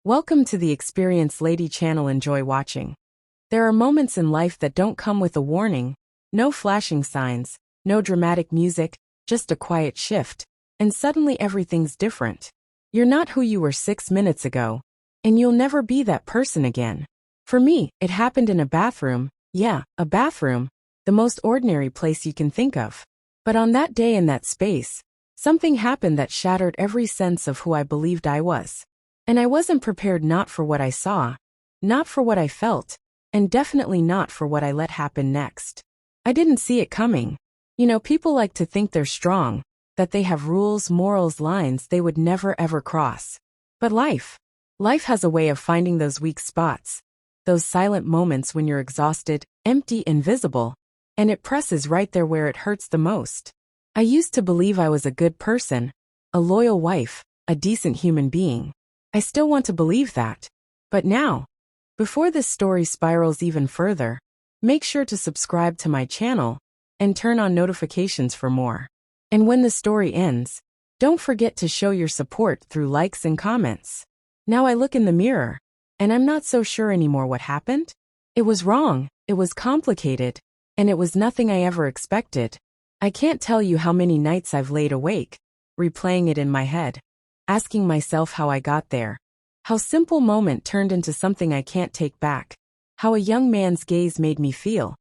Welcome to the Experience Lady channel. Enjoy watching. There are moments in life that don't come with a warning, no flashing signs, no dramatic music, just a quiet shift, and suddenly everything's different. You're not who you were 6 minutes ago, and you'll never be that person again. For me, it happened in a bathroom. Yeah, a bathroom, the most ordinary place you can think of. But on that day in that space, something happened that shattered every sense of who I believed I was. And I wasn't prepared, not for what I saw, not for what I felt, and definitely not for what I let happen next. I didn't see it coming. You know, people like to think they're strong, that they have rules, morals, lines they would never ever cross. But life has a way of finding those weak spots, those silent moments when you're exhausted, empty, invisible, and it presses right there where it hurts the most. I used to believe I was a good person, a loyal wife, a decent human being. I still want to believe that. But now, before this story spirals even further, make sure to subscribe to my channel and turn on notifications for more. And when the story ends, don't forget to show your support through likes and comments. Now I look in the mirror, and I'm not so sure anymore what happened. It was wrong, it was complicated, and it was nothing I ever expected. I can't tell you how many nights I've laid awake, replaying it in my head, asking myself how I got there, how simple moment turned into something I can't take back, how a young man's gaze made me feel,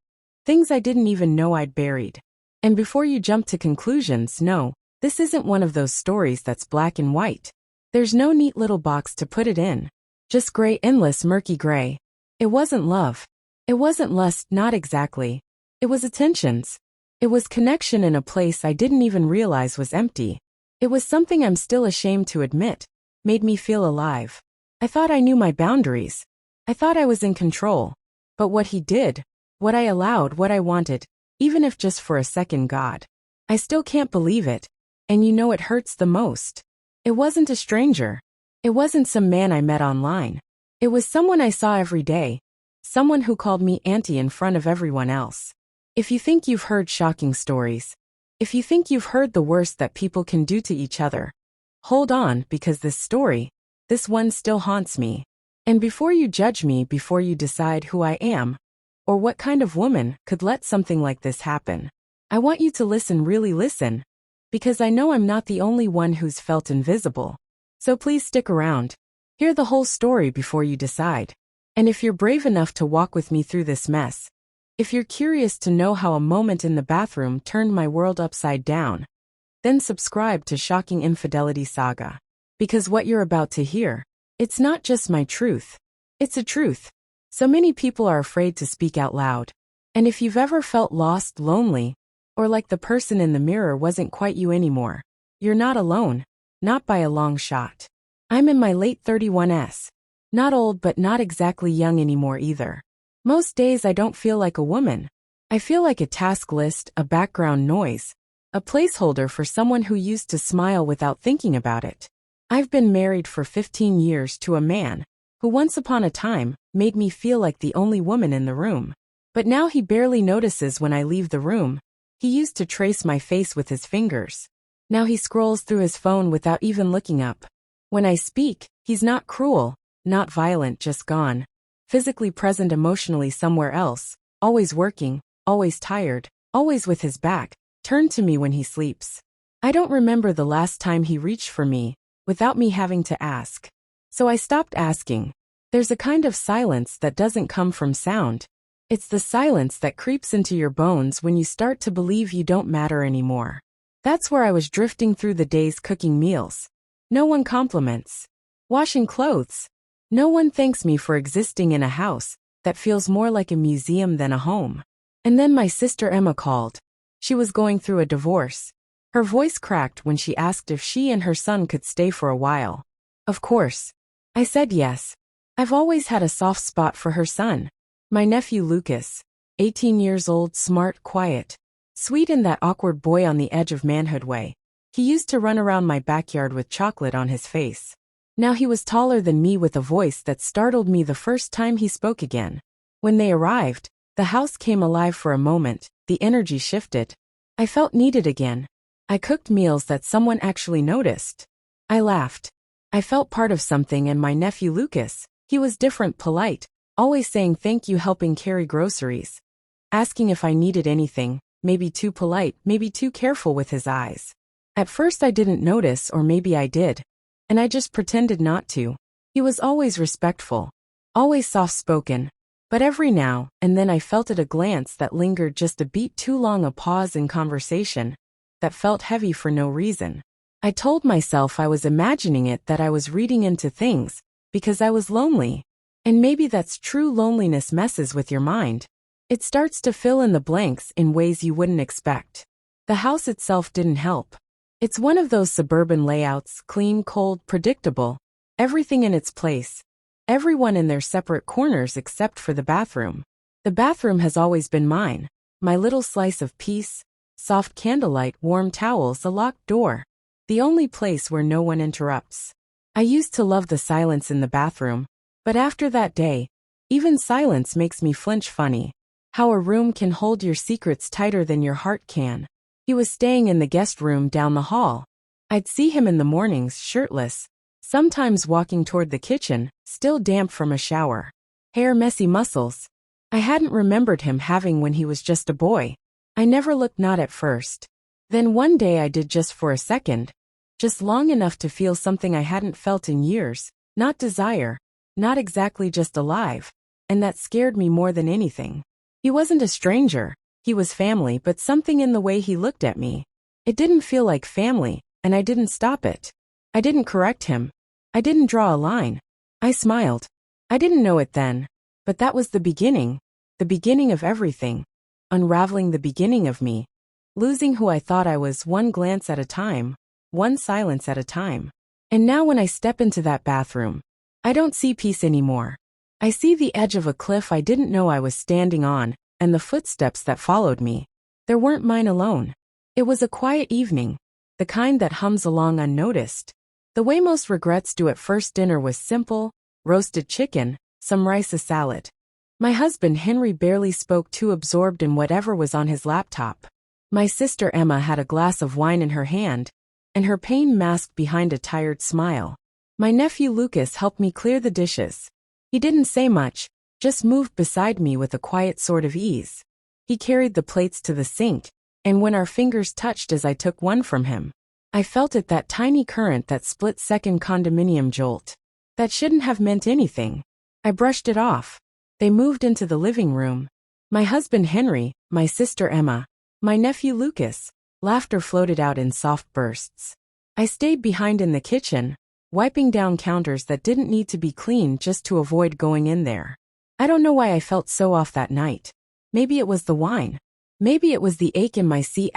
things I didn't even know I'd buried. And before you jump to conclusions, no, this isn't one of those stories that's black and white. There's no neat little box to put it in, just gray, endless murky gray. It wasn't love. It wasn't lust, not exactly. It was attentions. It was connection in a place I didn't even realize was empty. It was something I'm still ashamed to admit, made me feel alive. I thought I knew my boundaries. I thought I was in control. But what he did, what I allowed, what I wanted, even if just for a second, God, I still can't believe it. And you know it hurts the most. It wasn't a stranger. It wasn't some man I met online. It was someone I saw every day. Someone who called me auntie in front of everyone else. If you think you've heard shocking stories, if you think you've heard the worst that people can do to each other, hold on, because this story, this one still haunts me. And before you judge me, before you decide who I am, or what kind of woman could let something like this happen, I want you to listen, really listen, because I know I'm not the only one who's felt invisible. So please stick around. Hear the whole story before you decide. And if you're brave enough to walk with me through this mess, if you're curious to know how a moment in the bathroom turned my world upside down, then subscribe to Shocking Infidelity Saga. Because what you're about to hear, it's not just my truth. It's a truth. So many people are afraid to speak out loud. And if you've ever felt lost, lonely, or like the person in the mirror wasn't quite you anymore, you're not alone. Not by a long shot. I'm in my late 31s. Not old, but not exactly young anymore either. Most days I don't feel like a woman. I feel like a task list, a background noise, a placeholder for someone who used to smile without thinking about it. I've been married for 15 years to a man who once upon a time made me feel like the only woman in the room. But now he barely notices when I leave the room. He used to trace my face with his fingers. Now he scrolls through his phone without even looking up. When I speak, he's not cruel, not violent, just gone. Physically present, emotionally somewhere else, always working, always tired, always with his back turned to me when he sleeps. I don't remember the last time he reached for me, without me having to ask. So I stopped asking. There's a kind of silence that doesn't come from sound. It's the silence that creeps into your bones when you start to believe you don't matter anymore. That's where I was drifting through the days, cooking meals. No one compliments. Washing clothes. No one thanks me for existing in a house that feels more like a museum than a home. And then my sister Emma called. She was going through a divorce. Her voice cracked when she asked if she and her son could stay for a while. Of course. I said yes. I've always had a soft spot for her son. My nephew Lucas, 18 years old, smart, quiet, sweet, and that awkward boy on the edge of manhood way. He used to run around my backyard with chocolate on his face. Now he was taller than me, with a voice that startled me the first time he spoke again. When they arrived, the house came alive for a moment, the energy shifted. I felt needed again. I cooked meals that someone actually noticed. I laughed. I felt part of something, and my nephew Lucas, he was different, polite, always saying thank you, helping carry groceries, asking if I needed anything, maybe too polite, maybe too careful with his eyes. At first I didn't notice, or maybe I did, and I just pretended not to. He was always respectful, always soft-spoken, but every now and then I felt at a glance that lingered just a beat too long, a pause in conversation that felt heavy for no reason. I told myself I was imagining it, that I was reading into things, because I was lonely. And maybe that's true. Loneliness messes with your mind. It starts to fill in the blanks in ways you wouldn't expect. The house itself didn't help. It's one of those suburban layouts, clean, cold, predictable, everything in its place. Everyone in their separate corners except for the bathroom. The bathroom has always been mine. My little slice of peace, soft candlelight, warm towels, a locked door. The only place where no one interrupts. I used to love the silence in the bathroom, but after that day, even silence makes me flinch. Funny how a room can hold your secrets tighter than your heart can. He was staying in the guest room down the hall. I'd see him in the mornings, shirtless, sometimes walking toward the kitchen, still damp from a shower. Hair, messy, muscles. I hadn't remembered him having when he was just a boy. I never looked, not at first. Then one day I did, just for a second. Just long enough to feel something I hadn't felt in years. Not desire, not exactly, just alive. And that scared me more than anything. He wasn't a stranger. He was family, but something in the way he looked at me, it didn't feel like family, and I didn't stop it. I didn't correct him. I didn't draw a line. I smiled. I didn't know it then, but that was the beginning of everything. Unraveling the beginning of me. Losing who I thought I was, one glance at a time, one silence at a time. And now when I step into that bathroom, I don't see peace anymore. I see the edge of a cliff I didn't know I was standing on, and the footsteps that followed me. They weren't mine alone. It was a quiet evening, the kind that hums along unnoticed. The way most regrets do at first. Dinner was simple: roasted chicken, some rice, a salad. My husband Henry barely spoke, too absorbed in whatever was on his laptop. My sister Emma had a glass of wine in her hand, and her pain masked behind a tired smile. My nephew Lucas helped me clear the dishes. He didn't say much, just moved beside me with a quiet sort of ease. He carried the plates to the sink, and when our fingers touched as I took one from him, I felt it, that tiny current, that split-second condominium jolt. That shouldn't have meant anything. I brushed it off. They moved into the living room. My husband Henry, my sister Emma, my nephew Lucas. Laughter floated out in soft bursts. I stayed behind in the kitchen, wiping down counters that didn't need to be cleaned just to avoid going in there. I don't know why I felt so off that night. Maybe it was the wine. Maybe it was the ache in my C*****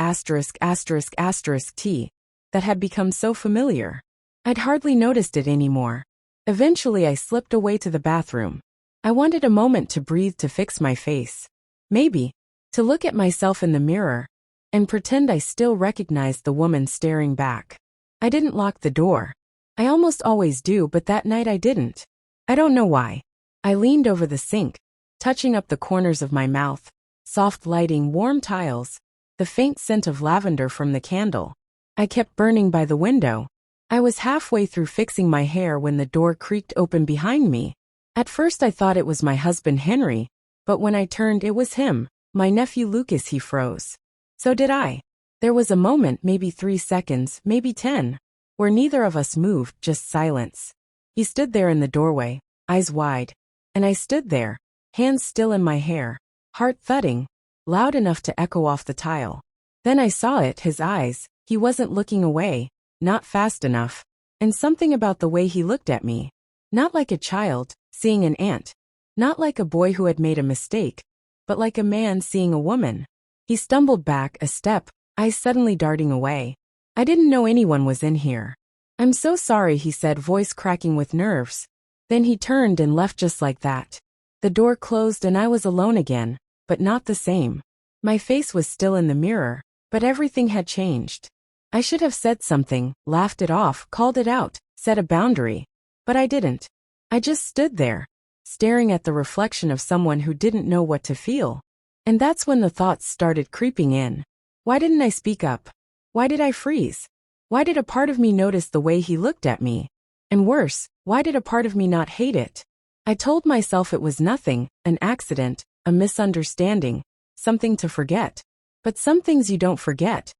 T that had become so familiar. I'd hardly noticed it anymore. Eventually I slipped away to the bathroom. I wanted a moment to breathe, to fix my face. Maybe to look at myself in the mirror and pretend I still recognized the woman staring back. I didn't lock the door. I almost always do, but that night I didn't. I don't know why. I leaned over the sink, touching up the corners of my mouth. Soft lighting, warm tiles, the faint scent of lavender from the candle I kept burning by the window. I was halfway through fixing my hair when the door creaked open behind me. At first I thought it was my husband Henry, but when I turned, it was him, my nephew Lucas. He froze. So did I. There was a moment, maybe 3 seconds, maybe 10, where neither of us moved, just silence. He stood there in the doorway, eyes wide, and I stood there, hands still in my hair, heart thudding, loud enough to echo off the tile. Then I saw it, his eyes. He wasn't looking away, not fast enough, and something about the way he looked at me. Not like a child seeing an ant, not like a boy who had made a mistake, but like a man seeing a woman. He stumbled back a step, eyes suddenly darting away. I didn't know anyone was in here. I'm so sorry, he said, voice cracking with nerves. Then he turned and left just like that. The door closed and I was alone again, but not the same. My face was still in the mirror, but everything had changed. I should have said something, laughed it off, called it out, set a boundary. But I didn't. I just stood there, staring at the reflection of someone who didn't know what to feel. And that's when the thoughts started creeping in. Why didn't I speak up? Why did I freeze? Why did a part of me notice the way he looked at me And worse, why did a part of me not hate it? I told myself it was nothing, an accident, a misunderstanding, something to forget. But some things you don't forget.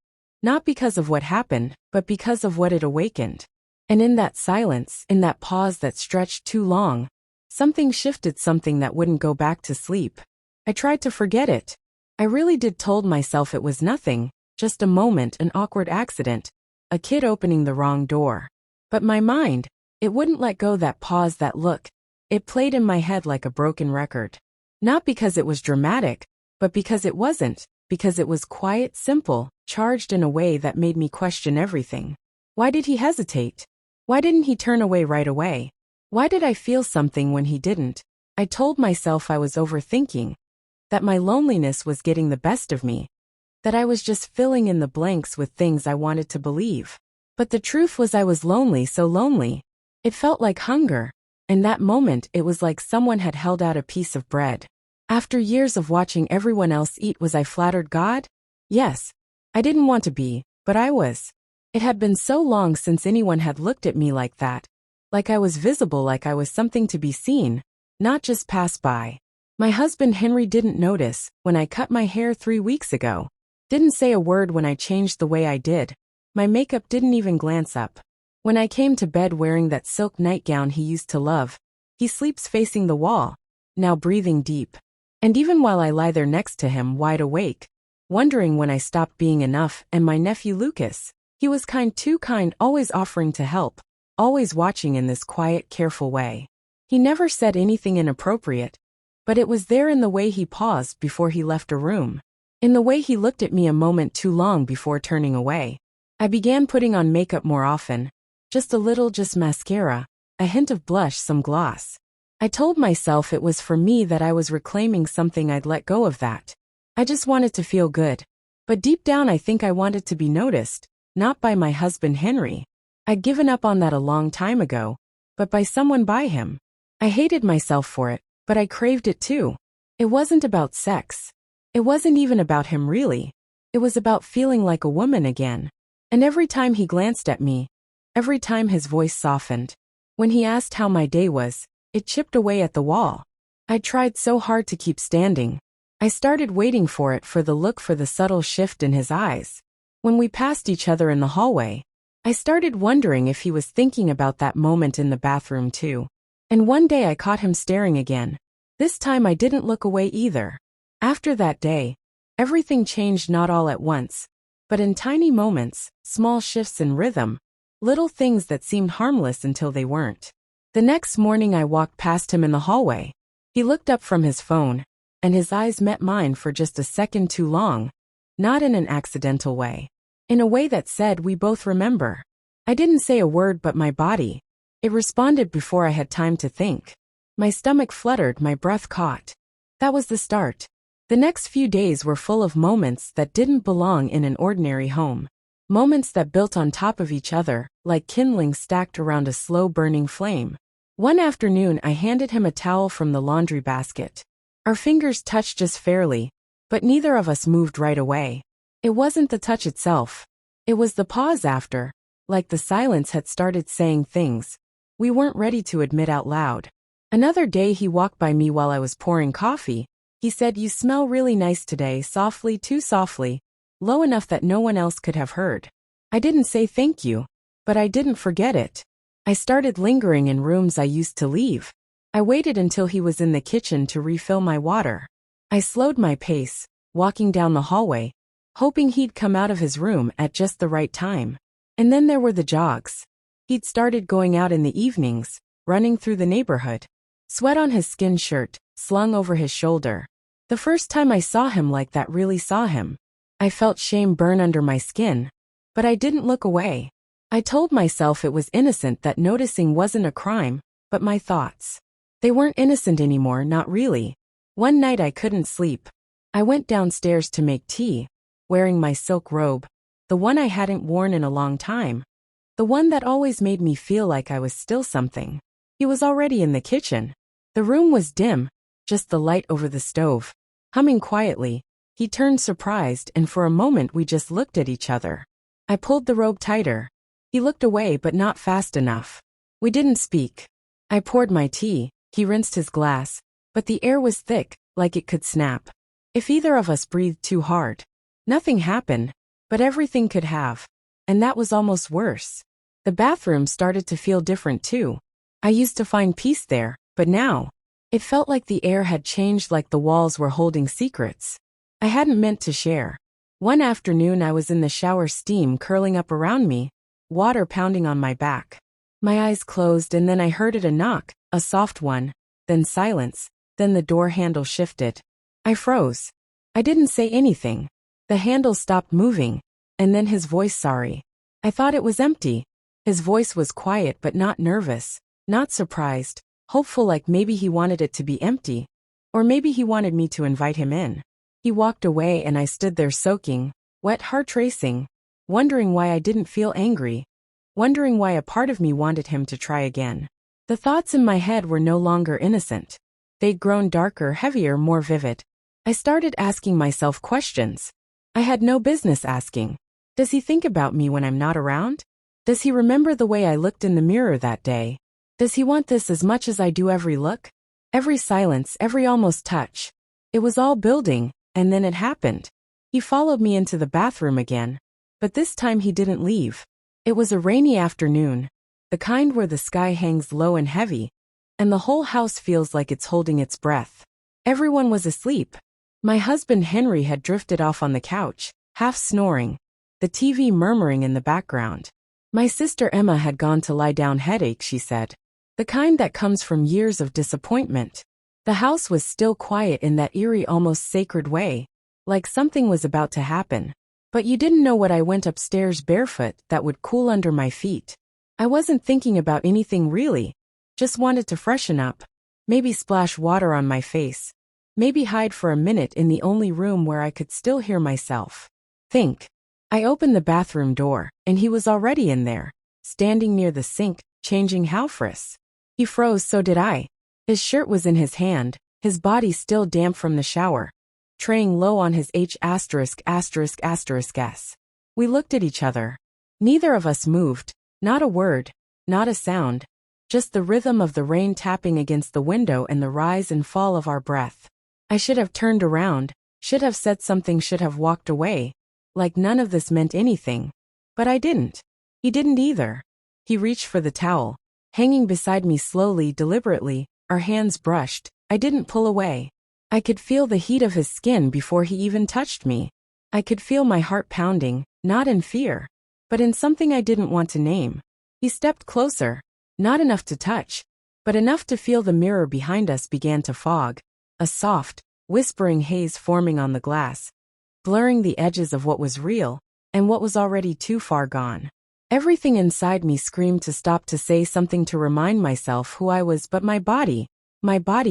Not because of what happened, but because of what it awakened. And in that silence, in that pause that stretched too long, something shifted, something that wouldn't go back to sleep. I tried to forget it. I really did. Told myself it was nothing, just a moment, an awkward accident, a kid opening the wrong door. But my mind, it wouldn't let go. That pause, that look, it played in my head like a broken record. Not because it was dramatic, but because it wasn't, because it was quiet, simple, charged in a way that made me question everything. Why did he hesitate? Why didn't he turn away right away? Why did I feel something when he didn't? I told myself I was overthinking, that my loneliness was getting the best of me, that I was just filling in the blanks with things I wanted to believe. But the truth was I was lonely, so lonely. It felt like hunger. In that moment it was like someone had held out a piece of bread. After years of watching everyone else eat, was I flattered God? Yes. I didn't want to be, but I was. It had been so long since anyone had looked at me like that. Like I was visible, like I was something to be seen, not just pass by. My husband Henry didn't notice when I cut my hair 3 weeks ago. Didn't say a word when I changed the way I did. My makeup didn't even glance up. When I came to bed wearing that silk nightgown he used to love, he sleeps facing the wall, now breathing deep. And even while I lie there next to him, wide awake, wondering when I stopped being enough. And my nephew Lucas, he was kind, too kind, always offering to help, always watching in this quiet, careful way. He never said anything inappropriate, but it was there in the way he paused before he left a room, in the way he looked at me a moment too long before turning away. I began putting on makeup more often, just a little, just mascara, a hint of blush, some gloss. I told myself it was for me, that I was reclaiming something. I'd let go of that. I just wanted to feel good. But deep down I think I wanted to be noticed, not by my husband Henry. I'd given up on that a long time ago, but by someone, by him. I hated myself for it, but I craved it too. It wasn't about sex. It wasn't even about him really. It was about feeling like a woman again. And every time he glanced at me, every time his voice softened, when he asked how my day was, it chipped away at the wall. I tried so hard to keep standing. I started waiting for it, for the look, for the subtle shift in his eyes. When we passed each other in the hallway, I started wondering if he was thinking about that moment in the bathroom too. And one day I caught him staring again. This time I didn't look away either. After that day, everything changed, not all at once, but in tiny moments, small shifts in rhythm, little things that seemed harmless until they weren't. The next morning I walked past him in the hallway. He looked up from his phone, and his eyes met mine for just a second too long, not in an accidental way. In a way that said, we both remember. I didn't say a word, but my body, it responded before I had time to think. My stomach fluttered, my breath caught. That was the start. The next few days were full of moments that didn't belong in an ordinary home. Moments that built on top of each other, like kindling stacked around a slow-burning flame. One afternoon I handed him a towel from the laundry basket. Our fingers touched just fairly, but neither of us moved right away. It wasn't the touch itself. It was the pause after, like the silence had started saying things we weren't ready to admit out loud. Another day he walked by me while I was pouring coffee. He said, "You smell really nice today," softly, too softly, low enough that no one else could have heard. I didn't say thank you, but I didn't forget it. I started lingering in rooms I used to leave. I waited until he was in the kitchen to refill my water. I slowed my pace, walking down the hallway, hoping he'd come out of his room at just the right time. And then there were the jogs. He'd started going out in the evenings, running through the neighborhood. Sweat on his skin shirt, slung over his shoulder. The first time I saw him like that, really saw him, I felt shame burn under my skin. But I didn't look away. I told myself it was innocent, that noticing wasn't a crime, but my thoughts. They weren't innocent anymore, not really. One night I couldn't sleep. I went downstairs to make tea, wearing my silk robe, the one I hadn't worn in a long time, the one that always made me feel like I was still something. He was already in the kitchen. The room was dim, just the light over the stove, humming quietly. He turned surprised, and for a moment we just looked at each other. I pulled the robe tighter. He looked away, but not fast enough. We didn't speak. I poured my tea, he rinsed his glass, but the air was thick, like it could snap. If either of us breathed too hard. Nothing happened, but everything could have. And that was almost worse. The bathroom started to feel different too. I used to find peace there, but now, it felt like the air had changed, like the walls were holding secrets I hadn't meant to share. One afternoon I was in the shower, steam curling up around me, water pounding on my back. My eyes closed and then I heard a knock, a soft one, then silence, then the door handle shifted. I froze. I didn't say anything. The handle stopped moving, and then his voice, sorry. I thought it was empty. His voice was quiet but not nervous, not surprised, hopeful, like maybe he wanted it to be empty. Or maybe he wanted me to invite him in. He walked away and I stood there soaking, wet, heart racing, wondering why I didn't feel angry, wondering why a part of me wanted him to try again. The thoughts in my head were no longer innocent. They'd grown darker, heavier, more vivid. I started asking myself questions I had no business asking. Does he think about me when I'm not around? Does he remember the way I looked in the mirror that day? Does he want this as much as I do every look? Every silence, every almost touch. It was all building, and then it happened. He followed me into the bathroom again. But this time he didn't leave. It was a rainy afternoon. The kind where the sky hangs low and heavy, and the whole house feels like it's holding its breath. Everyone was asleep. My husband Henry had drifted off on the couch, half snoring, the TV murmuring in the background. My sister Emma had gone to lie down, headache, she said. The kind that comes from years of disappointment. The house was still quiet in that eerie, almost sacred way, like something was about to happen. But you didn't know what. I went upstairs barefoot, that would cool under my feet. I wasn't thinking about anything really, just wanted to freshen up, maybe splash water on my face, maybe hide for a minute in the only room where I could still hear myself think. I opened the bathroom door, and he was already in there, standing near the sink, changing outfits. He froze, so did I. His shirt was in his hand, his body still damp from the shower, traying low on his s. We looked at each other. Neither of us moved, not a word, not a sound, just the rhythm of the rain tapping against the window and the rise and fall of our breath. I should have turned around, should have said something, should have walked away, like none of this meant anything. But I didn't. He didn't either. He reached for the towel, hanging beside me slowly, deliberately, our hands brushed. I didn't pull away. I could feel the heat of his skin before he even touched me. I could feel my heart pounding, not in fear, but in something I didn't want to name. He stepped closer, not enough to touch, but enough to feel the mirror behind us began to fog, a soft, whispering haze forming on the glass, blurring the edges of what was real and what was already too far gone. Everything inside me screamed to stop, to say something, to remind myself who I was, but my body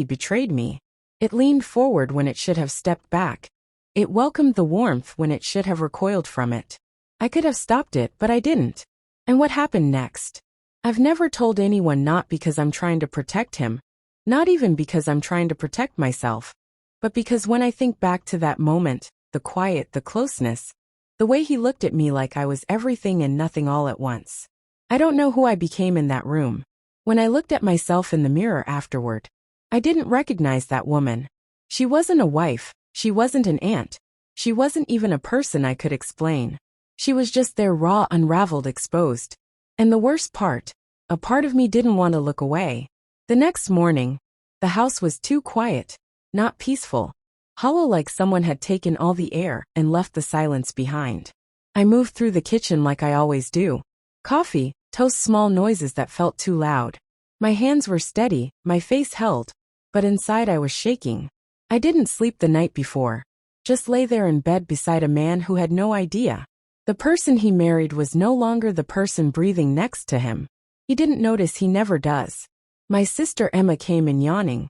betrayed me. It leaned forward when it should have stepped back. It welcomed the warmth when it should have recoiled from it. I could have stopped it, but I didn't. And what happened next? I've never told anyone, not because I'm trying to protect him, not even because I'm trying to protect myself, but because when I think back to that moment, the quiet, the closeness, the way he looked at me like I was everything and nothing all at once. I don't know who I became in that room. When I looked at myself in the mirror afterward, I didn't recognize that woman. She wasn't a wife, she wasn't an aunt, she wasn't even a person I could explain. She was just there, raw, unraveled, exposed. And the worst part, a part of me didn't want to look away. The next morning, the house was too quiet, not peaceful, hollow, like someone had taken all the air and left the silence behind. I moved through the kitchen like I always do. Coffee, toast, small noises that felt too loud. My hands were steady, my face held, but inside I was shaking. I didn't sleep the night before, just lay there in bed beside a man who had no idea. The person he married was no longer the person breathing next to him. He didn't notice, he never does. My sister Emma came in yawning,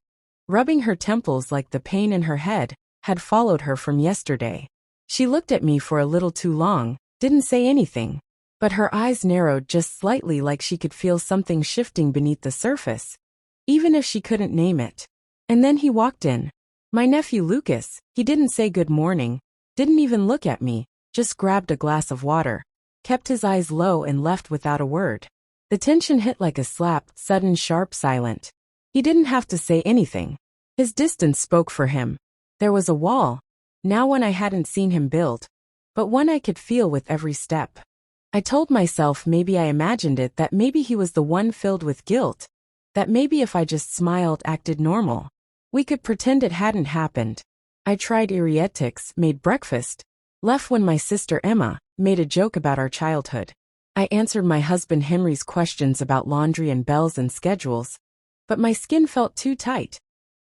rubbing her temples like the pain in her head had followed her from yesterday. She looked at me for a little too long, didn't say anything, but her eyes narrowed just slightly, like she could feel something shifting beneath the surface, even if she couldn't name it. And then he walked in. My nephew Lucas. He didn't say good morning, didn't even look at me, just grabbed a glass of water, kept his eyes low and left without a word. The tension hit like a slap, sudden, sharp, silent. He didn't have to say anything. His distance spoke for him. There was a wall, now one I hadn't seen him build, but one I could feel with every step. I told myself maybe I imagined it, that maybe he was the one filled with guilt, that maybe if I just smiled, acted normal, we could pretend it hadn't happened. I tried erietics, made breakfast, left when my sister Emma made a joke about our childhood. I answered my husband Henry's questions about laundry and bells and schedules, but my skin felt too tight.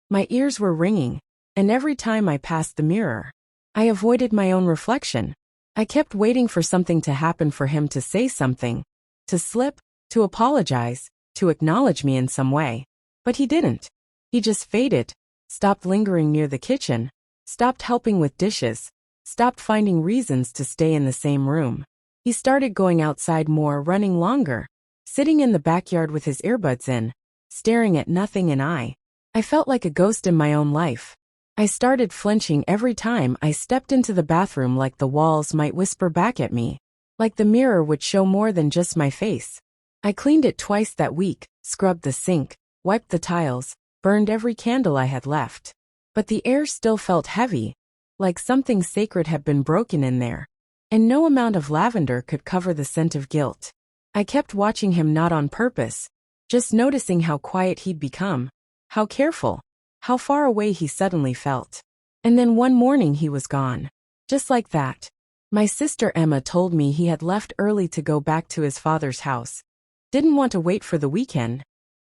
My ears were ringing, and every time I passed the mirror, I avoided my own reflection. I kept waiting for something to happen, for him to say something, to slip, to apologize, to acknowledge me in some way. But he didn't. He just faded, stopped lingering near the kitchen, stopped helping with dishes, stopped finding reasons to stay in the same room. He started going outside more, running longer, sitting in the backyard with his earbuds in, staring at nothing, and I felt like a ghost in my own life. I started flinching every time I stepped into the bathroom, like the walls might whisper back at me, like the mirror would show more than just my face. I cleaned it twice that week, scrubbed the sink, wiped the tiles, burned every candle I had left. But the air still felt heavy, like something sacred had been broken in there, and no amount of lavender could cover the scent of guilt. I kept watching him, not on purpose, just noticing how quiet he'd become, how careful, how far away he suddenly felt. And then one morning he was gone. Just like that. My sister Emma told me he had left early to go back to his father's house. Didn't want to wait for the weekend.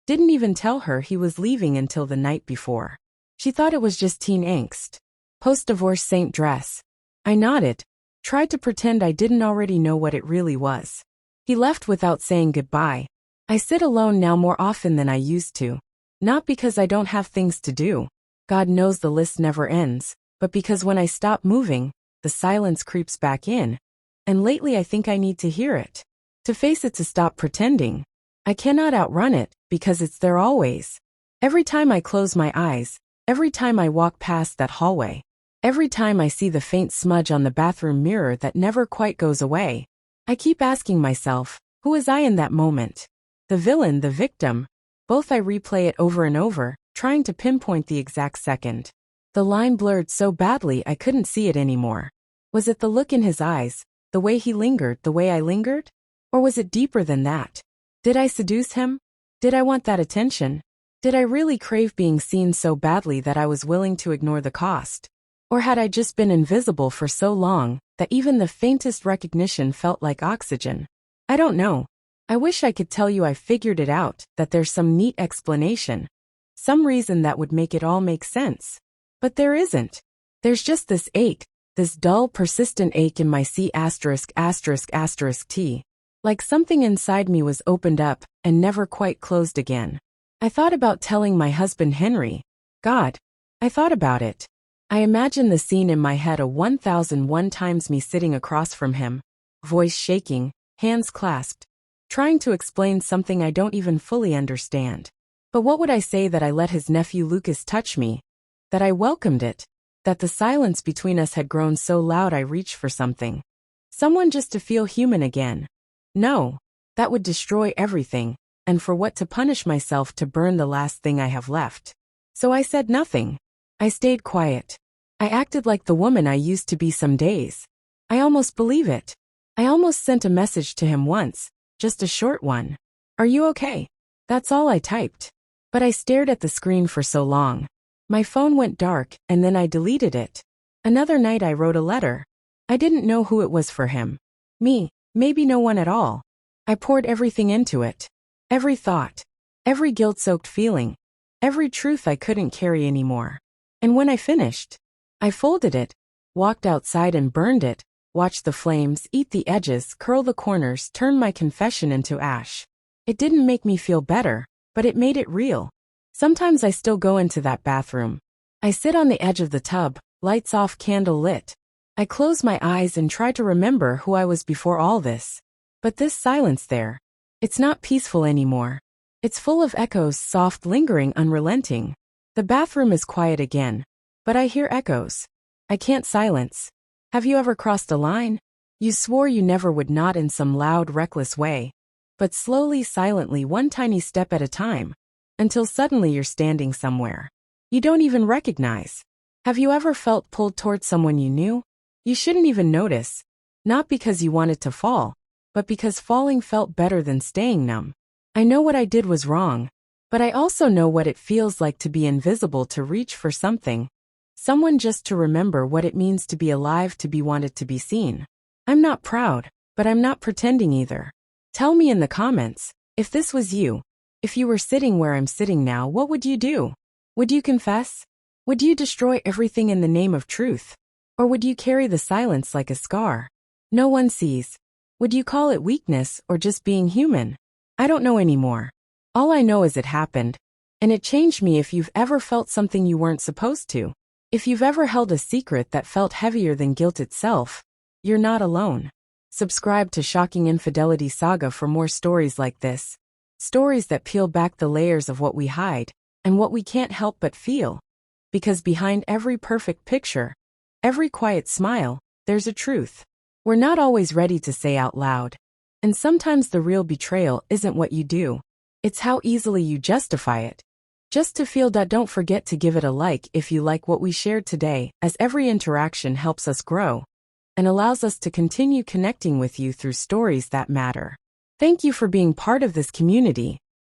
Didn't even tell her he was leaving until the night before. She thought it was just teen angst. Post-divorce saint dress. I nodded, tried to pretend I didn't already know what it really was. He left without saying goodbye. I sit alone now more often than I used to. Not because I don't have things to do. God knows the list never ends, but because when I stop moving, the silence creeps back in. And lately I think I need to hear it. To face it, to stop pretending. I cannot outrun it, because it's there always. Every time I close my eyes, every time I walk past that hallway, every time I see the faint smudge on the bathroom mirror that never quite goes away, I keep asking myself, who was I in that moment? The villain, the victim? Both. I replay it over and over, trying to pinpoint the exact second. The line blurred so badly I couldn't see it anymore. Was it the look in his eyes, the way he lingered, the way I lingered? Or was it deeper than that? Did I seduce him? Did I want that attention? Did I really crave being seen so badly that I was willing to ignore the cost? Or had I just been invisible for so long that even the faintest recognition felt like oxygen? I don't know. I wish I could tell you I figured it out, that there's some neat explanation, some reason that would make it all make sense. But there isn't. There's just this ache, this dull, persistent ache in my C*******T, like something inside me was opened up and never quite closed again. I thought about telling my husband Henry. God, I thought about it. I imagined the scene in my head 1001 times, me sitting across from him, voice shaking, hands clasped, trying to explain something I don't even fully understand. But what would I say? That I let his nephew Lucas touch me? That I welcomed it? That the silence between us had grown so loud I reached for something? Someone just to feel human again? No. That would destroy everything, and for what? To punish myself, to burn the last thing I have left. So I said nothing. I stayed quiet. I acted like the woman I used to be some days. I almost believe it. I almost sent a message to him once. Just a short one. Are you okay? That's all I typed. But I stared at the screen for so long. My phone went dark, and then I deleted it. Another night I wrote a letter. I didn't know who it was for him. Me, maybe no one at all. I poured everything into it. Every thought. Every guilt-soaked feeling. Every truth I couldn't carry anymore. And when I finished, I folded it, walked outside and burned it. Watch the flames eat the edges, curl the corners, turn my confession into ash. It didn't make me feel better, but it made it real. Sometimes I still go into that bathroom. I sit on the edge of the tub, lights off, candle lit. I close my eyes and try to remember who I was before all this. But this silence there, it's not peaceful anymore. It's full of echoes, soft, lingering, unrelenting. The bathroom is quiet again, but I hear echoes. I can't silence. Have you ever crossed a line? You swore you never would, not in some loud, reckless way, but slowly, silently, one tiny step at a time, until suddenly you're standing somewhere you don't even recognize. Have you ever felt pulled toward someone you knew you shouldn't even notice? Not because you wanted to fall, but because falling felt better than staying numb. I know what I did was wrong, but I also know what it feels like to be invisible, to reach for something, someone, just to remember what it means to be alive, to be wanted, to be seen. I'm not proud, but I'm not pretending either. Tell me in the comments, if this was you, if you were sitting where I'm sitting now, what would you do? Would you confess? Would you destroy everything in the name of truth? Or would you carry the silence like a scar no one sees? Would you call it weakness or just being human? I don't know anymore. All I know is it happened, and it changed me. If you've ever felt something you weren't supposed to, if you've ever held a secret that felt heavier than guilt itself, you're not alone. Subscribe to Shocking Infidelity Saga for more stories like this. Stories that peel back the layers of what we hide and what we can't help but feel. Because behind every perfect picture, every quiet smile, there's a truth we're not always ready to say out loud. And sometimes the real betrayal isn't what you do, it's how easily you justify it. Just to feel that. Don't forget to give it a like if you like what we shared today, as every interaction helps us grow and allows us to continue connecting with you through stories that matter. Thank you for being part of this community.